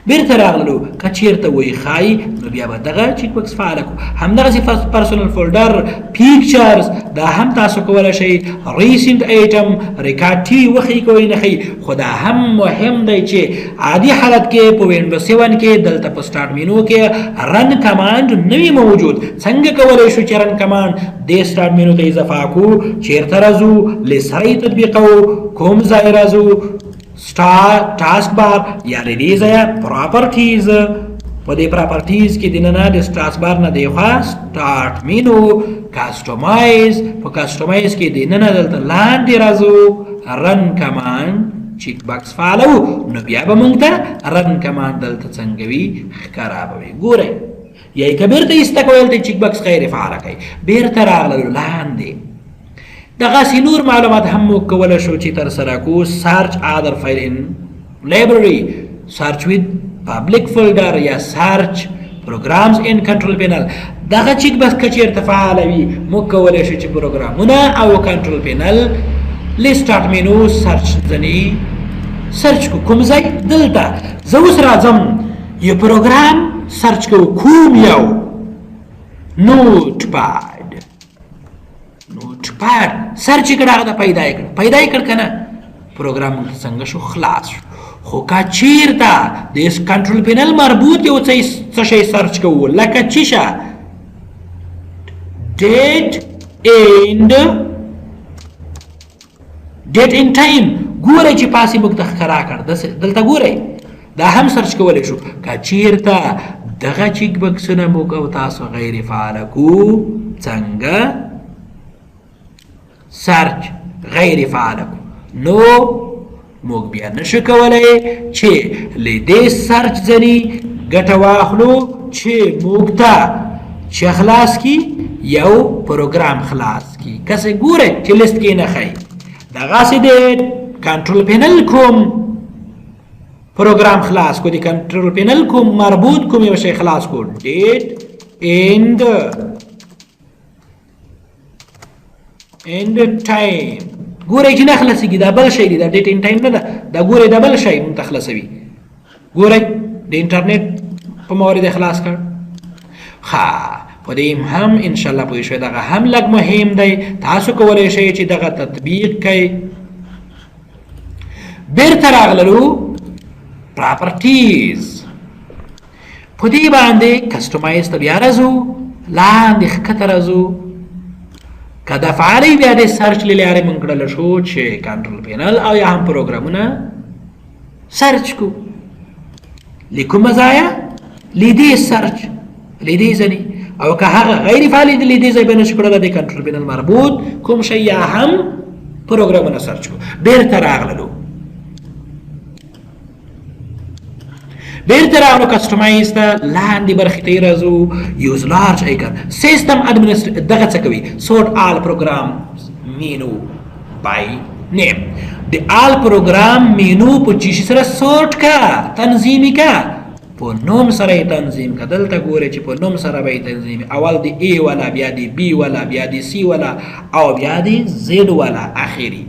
S1: بیرته راغلو که چېرته وایي ښایي نو بیا به دغه چیک بکس فعاله کړو همدغسې پرسونل فولډر پیکچرز دا هم تاسو کولی شئ ریسنټ آیټم ریکارډ ټي وښیي که وایي نه ښیي خو دا هم مهم دی چې عادي حالت کې په وینډو 7 کې دلته په سټارټ مینو کې رن کمانډ نه وي موجود څنګه کولی شو چې رن کمانډ دې سټارټ مینو ته اضافه کړو چېرته راځو لسره یې تطبیقوو کوم ځای راځو ټاسکبار یعنې دې ځایه پراپرټیز په دې پراپرټیز کې دننه د ټاسکبار نه دیخوا سټارټ مینو کسټمایز په کسټمایز کې دننه دلته لاندې راځو رن کمانډ چیک باکس فعالو نو بیا به موږ ته رن کمانډ دلته څنګه وي ښکاره به وي ګورئ یا یې که بیرته ایسته کوئ دلته چیک باکس غیر فعاله کوئ بیرته راغللو لاندې دغسې نور معلومات هم موږ کولی شو چې ترسره کړو سرچ ادر فایل ان لایبرري سرچ وید پبلیک فولډر یا سرچ پروګرامز ان کنټرول پینل دغه چیک بس که چېرته فعاله وي موږ کولی شو چې پروګرامونه او کنټرول پینل له سټارټ مینو سرچ ځنې سرچ کو کوم ځای دلته زه اوس راځم یو پروګرام سرچ کوو کوم یو نوټ پاډ سرچ یې کړه هغه ته پیدا یې کړ که نه پروګرام څنګه شو خلاص شو خو که چېرته د کنټرول پینل مربوط یو څه شی سرچ کوو لکه چیشه ډیټ اینډ ټایم ګورئ چې پاسې موږ ته ښکاره کړ دلته ګورئ دا هم سرچ کولی شو که چېرته دغه چیک بکسونه موږ او تاسو غیر فعاله کړو څنګه سرچ غیر فعاله نو موږ بیا نشو کولی چې له دې سرچ ځنې ګټه واخلو چې موږ ته چې خلاص کی یو پروګرام خلاص کی کسې ګورئ چې لیست کې نه ښیي دغسې د کنټرول پینل کوم پروګرام خلاص کو د کنټرول پینل کوم مربوط کوم یو شی خلاص کو ډیټ اینډ ټایم ګورئ چې نه خلاصېږي دا بل شی دی دا ډیټ اینډ ټایم نه ده دا ګورئ دا بل شی مونږ ته خلاصوي ګورئ د انټرنیټ په مورد خلاص کړ ښه په دې هم انشاءالله پوه شوئ دغه هم لږ مهم دی تاسو کولی شئ چې دغه تطبیق کوئ بیرته راغللو پراپرټیز په دې باندې کسټمایز ته بیا راځو لاندې ښکته راځو که د فعالۍ بیا د سرچ له لارې موږ کړلی شو چې کنټرول پینل او یا هم پروګرامونه سرچ کو له کومه ځایه له دې سرچ له دې ځنې او که هغه غیر فعالي د له دې ځای به نشو کړلی د کنټرول پینل مربوط کوم شی یا هم پروګرامونه سرچ کو بیرته راغللو بیرته راغلو کسټمایز ته لاندې برخې ته یې راځو یوز لارج ایکن سیسټم اډمنسټریټر دغه څه کوي سورټ آل پروګرام مینو بای نیم د آل پروګرام مینو په چی سره سورټ کا تنظیمي کا په نوم سره یې تنظیم که دلته ګورئ چې په نوم سره به یې تنظیم اول د A والا بیا د B والا بیا د C والا او بیا د Z والا اخري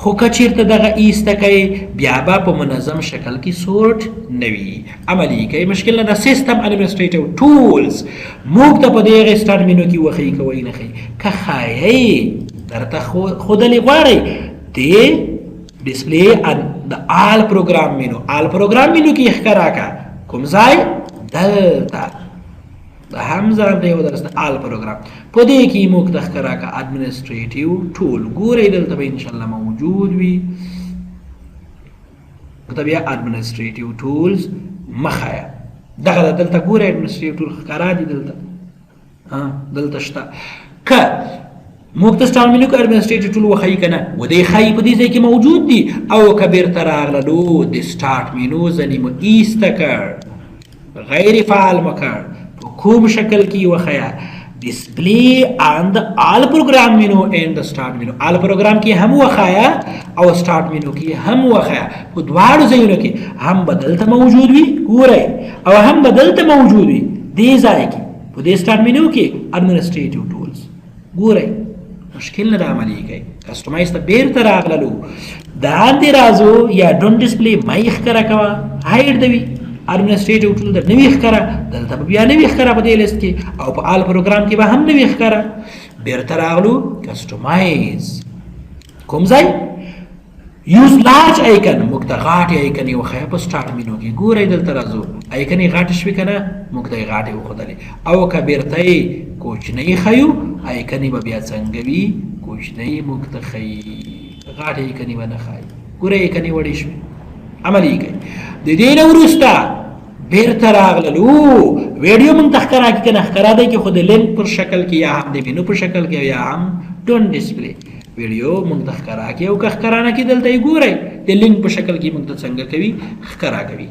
S1: خو که چېرته دغه ایسته کوئ بیا به په منظم شکل کې سورټ نه وي عملي کوي مشکل نه ده سیسټم اډمنسټریټیو ټولز موږ ته په دې هغې سټارټ مینو کې وښیي که وایي نه ښیي که ښایئ درته ښودلې غواړئ د ډسپلی د آل پروګرام مینو آل پروګرام مینو کې یې ښکاره کړه کوم ځای دلته د هم ځان دی یو درس د آل پروګرام په دې کې موږ ته ښکاره کړه اډمنسټریټیو ټول ګورئ دلته به انشاءالله موجود وي ته بیا اډمنسټریټیو ټولز مه ښایه دغه دلته ګورئ اډمنسټریټیو ټول ښکاره دي دلته دلته شته که موږ ته سټارټ مینو کې اډمنسټریټیو ټول وښیي که نه و دی ښایي په دې ځای کې موجود دي او که بیرته راغللو د سټارټ مینو ځنې مو ایسته کړ غیر فعال مو کړ په کوم شکل کې وښیه ډسپلی آن د آل پروګرام مینو اینډ د سټارټ مینو آل پروګرام کې هم وښیه او سټارټ مینو کې هم وښیه په دواړو ځایونو کې هم به دلته موجود وي ګورئ او هم به دلته موجود وي دې ځای کې په دې سټارټ مینو کې اډمنسټریټیو ټولز ګورئ مشکل نه ده عملي کوي کسټمایز ته بیرته راغللو داندې راځو یا ډونټ ډسپلی مه یې ښکاره کوه هایډ د وي اډمنسټریټیو ټول در نه وي ښکاره دلته به بیا نه وي ښکاره په دې لیست کې او په آل پروګرام کې به هم نه وي ښکاره بیرته راغلو کسټمایز کوم ځای یوز لارج آیکن موږ ته غاټې آیکن یې وښیه په سټارټ مینو کې ګورئ دلته راځو آیکن یې غاټې شوې که نه موږ ته یې غاټې وښودلې او که بیرته یې کوچنۍ ښیو آیکن به بیا څنګه وي کوچنۍ موږ ته ښیي غاټې آیکن به نه ښایي ګورئ آیکن یې وړې شوې عملي کوي د دې نه وروسته بیرته راغللو ویډیو موږ ته ښکاره کړي که نه ښکاره دی کې خو د لینک پر شکل کې یا هم د مینو په شکل کې یا هم ډونټ ډسپلی ویډیو موږ ته ښکاره کړي او که ښکاره نه کړي دلته یې ګورئ د لینک په شکل کې موږ ته څنګه کوي ښکاره کوي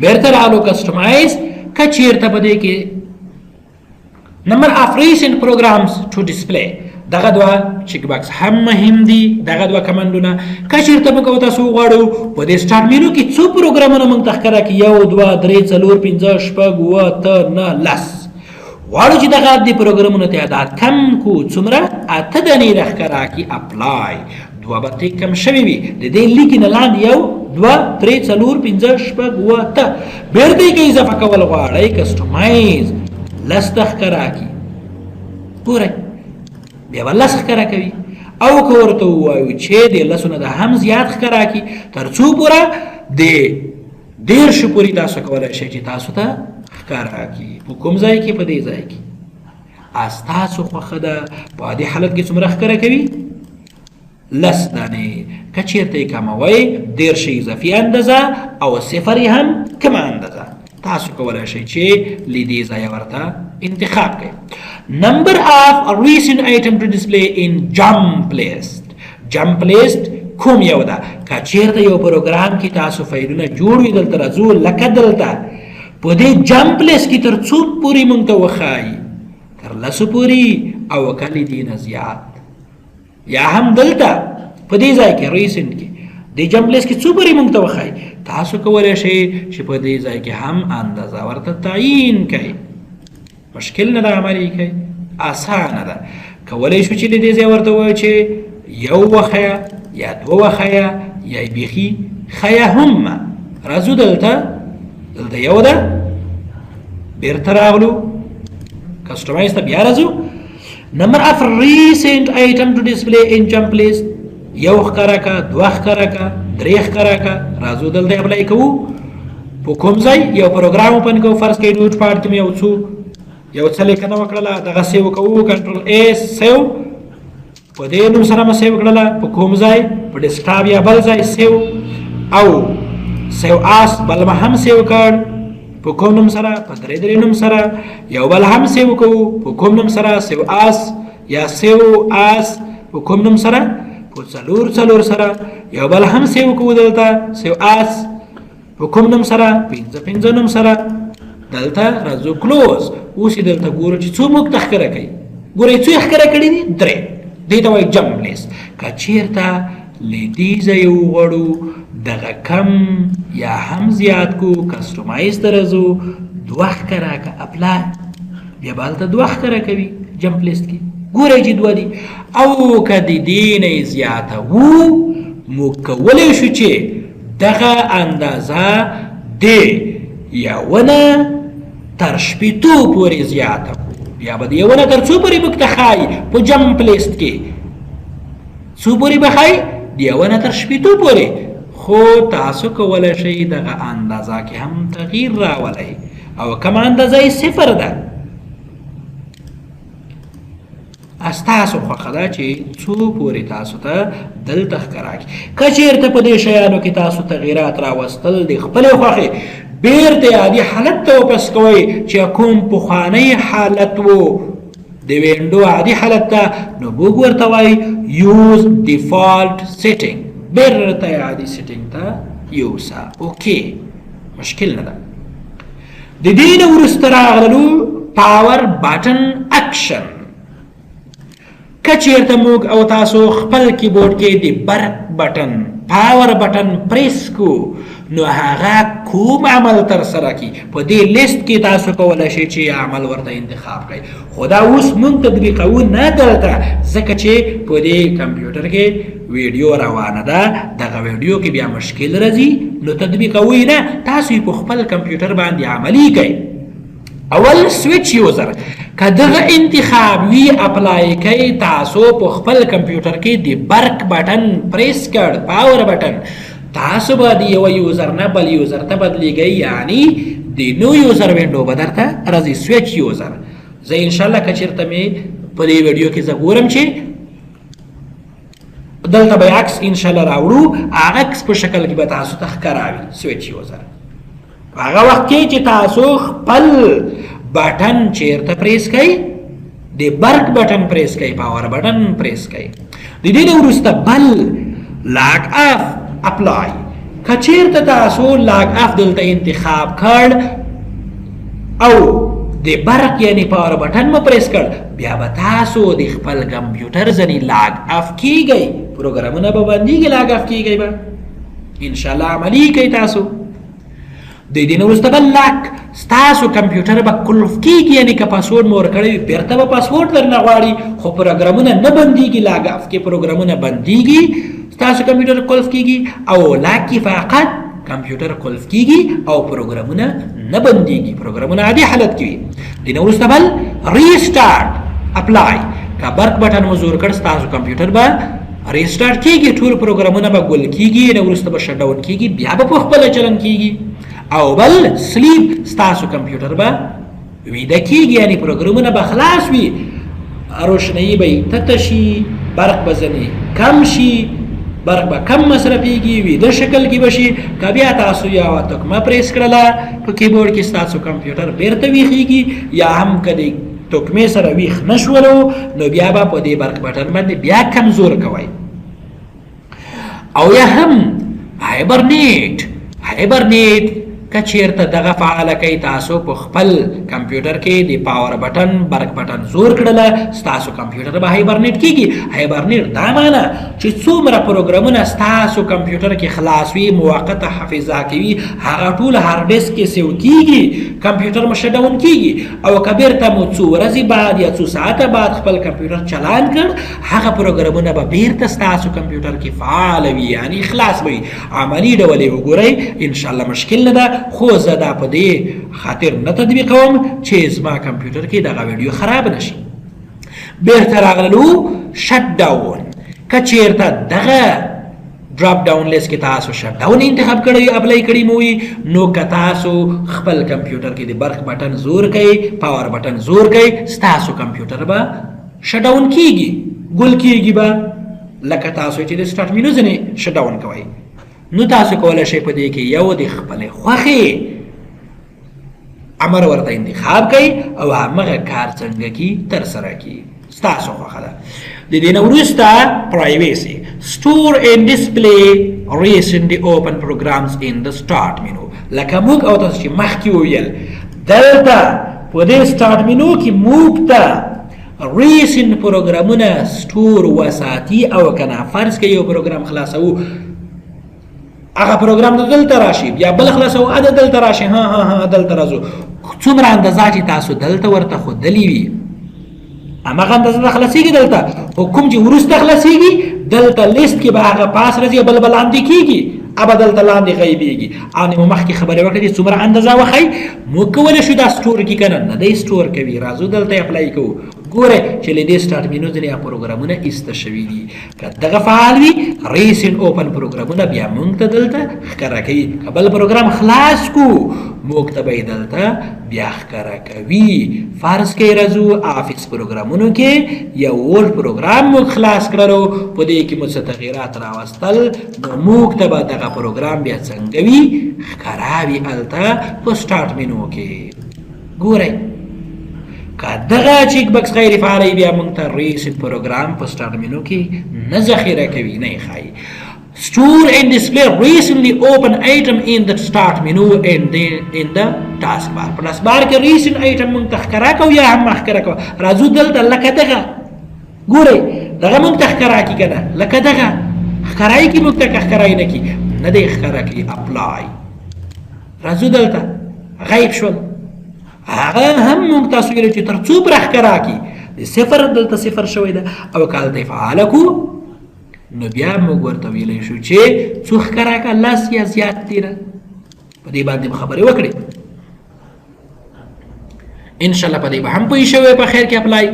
S1: بیرته راغلو کسټمایز که چېرته په دې کې نمبر آف ریسنټ پروګرامز ټو ډسپلی دغه دوه چیک باکس هم مهم دي دغه دوه کمنډونه که چېرته موږ او تاسو وغواړو په دې سټارټ مینو کې څو پروګرامونه موږ ته ښکاره کړي 1 2 3 4 5 6 7 8 9 10 غواړو چې دغه د پروګرامونو تعداد کم کو څومره 8 دانې راښکاره کړي اپلای دوه به ترې کم شوي وي د دې لیکې نه لاندې 1 2 3 4 5 6 8 بیرته یې که اضافه کول غواړئ کسټمایز لس ته ښکاره کړي ګورئ بیا به لس ښکاره کوي او که ورته ووایو چې د لسو نه د هم زیات ښکاره کړي تر څو پوره د 10 پورې تاسو کولی شئ چې تاسو ته ښکاره کړي په کوم ځای کې په دې ځای کې ستاسو خوښه ده په دې حالت کې څومره ښکاره کوي لس دانې که چېرته یې کموئ 10 اضافي اندازه او صفر یې هم کمه اندازه تاسو کولی شئ چې له دې ځایه ورته انتخاب کړئ number of recent item to display in jump list jump list کوم یو ده که چېرته یو پروګرام کې تاسو فایلونه جوړ وي دلته راځو لکه دلته په دې جمپ لیست کې تر څو پورې موږ ته وښایي تر لسو پورې او که له دې نه زیات یا هم دلته په دې ځای کې ریسنټ کې د جمپ لیست کې څو پورې موږ ته وښایي تاسو کولی شئ چې په دې ځای کې هم اندازه ورته تعیین کړئ مشکل نه ده عملي کوي اسانه ده کولی شو چې له دې ځای ورته ووایو چې یو وښیه یا دوه وښیه یا یې بیخي ښیه هم راځو دلته یو ده بیرته راغلو کسټمایز ته بیا راځو نمبر اف ریسنټ آیټم ټو ډسپلی ان جمپ لیست یو ښکاره که دوه ښکاره که درې ښکاره که راځو دلته اپلای کوو په کوم ځای یو پروګرام اوپن کوو فرض کړئ نوټ پاډ کې مې یو څه لیکنه وکړله دغه سیو کوو کنټرول ا سیو په دې نوم سره مې سیو کړله په کوم ځای په ډیسکټاپ یا بل ځای سیو او سیو آس بل ما هم سیو کړ په کوم نوم سره په درې نوم سره یو بل هم سیو کوو په کوم نوم سره سیو آس یا سیو آس په کوم نوم سره په څلور سره یو بل هم سیو کوو دلته سیو آس په کوم نوم سره پنځه نوم سره دلته راځو کلوز اوس یې دلته ګورو چې څو موږ ته ښکاره کوي ګورئ څو یې ښکاره کړي دي 3 دې ته وایي جمپ لیست که چېرته له دې ځایه وغواړو دغه کم یا هم زیات کو کسټمایز ته راځو دوه ښکاره که اپلای بیا به هلته دوه ښکاره کوي جمپ لیست کې ګورئ چې دوه دي او که د دې نه زیاته وو موږ کولی شو چې دغه اندازه د یوه تر شپېتو پورې زیاته کړو بیا به د یوه تر څو پورې موږ ته ښایي په جمپ لیست کې څو پورې به ښایي د یوه تر شپېتو پورې خو تاسو کولی شئ دغه اندازه کې هم تغییر راولئ او کومه اندازه یې صفر ده ستاسو خوښه ده چې څو پورې تاسو ته دلته ښکاره کړي که چېرته په دې شیانو کې تاسو تغییرات راوستل د خپلې خوښې بیرته عادي حالت ته واپس کوئ چې کوم پخوانی حالت و د وینډو عادي حالت ته نو موږ ورته وایي یوز ډیفالټ سیټینګ بیرته عادي سیټینګ ته یوسه اوکې مشکل نه ده د دې نه وروسته راغللو پاور بټن اکشن که چېرته موږ او تاسو خپل کیبورډ کې د برق بټن پاور بټن پریس کو نو هغه کوم عمل تر سره کی په دې لیست کې تاسو کولی شئ چې عمل ورته انتخاب کړئ خو دا اوس موږ تطبیقوو نه دلته ځکه چې په دې کمپیوټر کې ویډیو روانه ده دغه ویډیو کې بیا مشکل راځي نو تطبیقوو یې نه تاسو یې په خپل کمپیوټر باندې عملي کړئ اول سویچ یوزر که دغه انتخاب وی اپلای کوي تاسو په خپل کمپیوټر کې د برق بټن پریس کړ پاور بټن تاسو به د یو یوزر نه بل یوزر ته بدلیږئ یعنی د نو یوزر وینډو به درته راځي سویچ یوزر زه انشاءالله که چېرته مې په دې ویډیو کې زه ګورم چې دلته به عکس انشاءالله راوړو هغه عکس په شکل کې به تاسو ته ښکاره وي سویچ یوزر هغه وخت کې چې تاسو خپل بټن چیرته پریس کوئ د برق بټن پریس کوئ پاور بټن پریس کوئ د دې نه وروسته بل لاګ اف اپلای که چیرته تاسو لاګ اف دلته انتخاب کړ او د برق یعنی پاور بټن مو پریس کړ بیا به تاسو د خپل کمپیوټر ځنې لاګ اف کیږئ پروګرامونه به بندېږي لاګ اف کیږئ به انشاءالله عملي کوئ تاسو د دې نه وروسته بل لاک ستاسو کمپیوټر به قلف کیږي یعنی که پاسورډ مو ورکړی بیرته به پاسورډ درنه غواړي خو پروګرامونه نه بندېږي لاګ اف کې پروګرامونه بندېږي ستاسو کمپیوټر قلف کیږي او لاک کې فقط کمپیوټر قلف کیږي او پروګرامونه نه بندېږي پروګرامونه عادي حالت کې وي د دې نه وروسته بل ریسټارټ اپلای که برق بټن مو زور کړ ستاسو کمپیوټر به ریسټارټ کیږي ټول پروګرامونه به ګل کیږي نه وروسته به شټ ډاون کیږي بیا به په خپله چلن کیږي او بل سلیپ ستاسو کمپیوټر به ویده کیږي یعنی پروګرامونه به خلاص وي روشنایي به تته شي برق به ځنې کم شي برق به کم مصرفیږي ویده شکل کې به شي که بیا تاسو یوه تکمه پریس کړله په کیبورډ کې ستاسو کمپیوټر بیرته ویښیږي یا هم که د تکمې سره ویښ نه شولو نو بیا به په دې برق بټن باندې بیا کمزور کوئ او یا هم هایبرنیټ که چیرته دغه فعاله کوي تاسو په خپل کمپیوټر کې د پاور بټن برق بټن زور کړله ستاسو کمپیوټر به هایبرنیټ کیږي هایبرنیټ دا معنی چې څومره پروګرامونه ستاسو کمپیوټر کې خلاص وي موقته حافظه کوي هغه ټول هارډ ډیسک کې سیو کیږي کمپیوټر مو شټ ډاون کیږي او که بیرته مو څو ورځې بعد یا څو ساعته بعد خپل کمپیوټر چالان کړ هغه پروګرامونه به بیرته ستاسو کمپیوټر کې فعال وي یعنی خلاص وي عملي ډول یې وګورئ انشاءالله مشکل نه ده خو زه دا په دې خاطر نه تطبیقوم چې زما کمپیوټر کې دغه ویډیو خراب نشي بیرته راغللو شټ ډاون که چیرته دغه ډراپ ډاون لیست کې تاسو شټ ډاون انتخاب کړی اپلای کړی مو وي نو که تاسو خپل کمپیوټر کې د برق بټن زور کوي پاور بټن زور کوي ستاسو کمپیوټر به شټ ډاون کیږي ګل کیږي به لکه تاسو چې د سټارټ مینو ځنې شټ ډاون کوئ نو تاسو کولی شئ په دې کې یو د خپلې خوښې امر ورته انتخاب کوئ او همغه کار څنګه کی ترسره کی ستاسو خوښه ده د دې نه وروسته پرایویسي store and display recently open programs in the start menu لکه موږ او تاسو چې مخکې وویل دلته په دې سټارټ مینو کې موږ ته ریسنټ پروګرامونه سټور وساتي او که نه فرض که یو پروګرام خلاصوو هغه پروګرام د دلته راشي بیا بل خلاصو اده دلته راشي ها دلته راځو څومره اندازه چې تاسو دلته ورته خودلی وي هماغه اندازه خلاصيږي دلته او کوم چې ورسته خلاصيږي دلته لیست کې به هغه پاس راځي بل لاندې کیږي ابدل لاندې غیبیږي ان مخکې خبره وکړه چې څومره اندازه وخی مو کول شو دا سٹور کی کنه نه دی سٹور کوي راځو دلته اپلای کوو ګوره چې لدې سٹارټ مینو ځنې پروګرامونه ایست شوي دي که دغه فعال وي ریسنت اوپن پروګرامونه بیا مونږ ته دلته ښکاره کوي که بل پروګرام خلاص کو موږ ته به دلته بیا ښکاره کوي فرض کې راځو افیس پروګرامونو کې یو ورډ پروګرام موږ خلاص کړو په دې کې موږ څه تغیرات راوستل نو موږ ته به دغه پروګرام بیا څنګه وي ښکاره وي هلته په سٹارټ مینو کې ګورئ که دغه چیک بکس غیر فعالی بیا مونږ ته ریسنت پروګرام په سٹارټ مینو کې نه ذخیره کوي نه یې ښایي store and display recently open item in the start menu and then in the taskbar په taskbar کې recent item مونږ ته ښکاره کوو یا هم ښکاره کوو راځو دلته لکه دغه ګورئ دغه مونږ ته ښکاره کړي که نه لکه دغه ښکاره یې کړي مونږ ته که ښکاره یې نه کړي نه دی ښکاره کړي اپلای راځو دلته غیب شول هغه هم موږ تاسو ویل چې تر څو پورې ښکاره کړي د صفر دلته صفر شوی ده او که هلته یې فعاله کړو نو بیا موږ ورته ویلی شو چې څو ښکاره کړه لس یا زیات دي نه په دې باندې به خبرې وکړې انشاءالله په دې به هم پوه شوی په خیر کې اپلای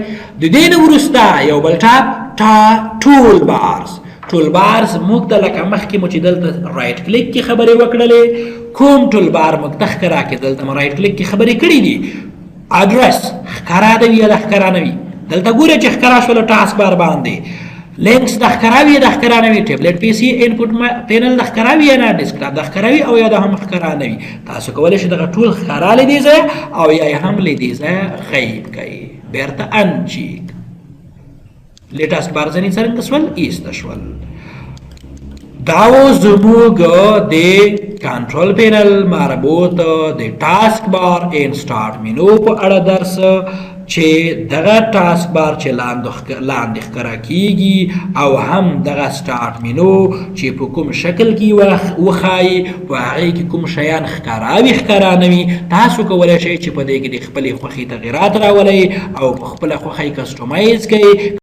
S1: د دې نه وروسته یو بل ټاپ ټول بارز ټول بارز موږ ته لکه مخکې مو چې دلته رایټ کلیک کې خبرې وکړلې کوم ټول بار موږ ته ښکاره کړي دلته مو رایټ کلیک کې خبرې کړي دي اډرس ښکاره ده وي یا د ښکاره نه وي دلته ګوره چې ښکاره شوله ټاسک بار باندې لینکس د ښکاره وي یا د ښکاره نه وي ټیبلټ پی سي انپوټ پینل د ښکاره وي یا نه ډیسکټاپ د ښکاره وي او یا د هم ښکاره نه وي تاسو کولی شئ دغه ټول ښکاره له دې ځایه او یا یې هم له دې ځایه غیب کوئ بیرته انچیک له ټاسک بار ځینې څرنګه شول ایسته شول دا و زموږ د کنټرول پینل مربوط د ټاسک بار ان سٹارټ مینو په اړه درس چې دغه ټاسک بار چې لاندې ښکاره کیږي او هم دغه سٹارټ مینو چې په کوم شکل کې وښایي په هغې کې کوم شیان ښکاره وي ښکاره نه وي تاسو کولی شئ چې په دې کې د خپلې خوښې تغیرات راولئ او په خپله خوښه یې کسټمایز کړئ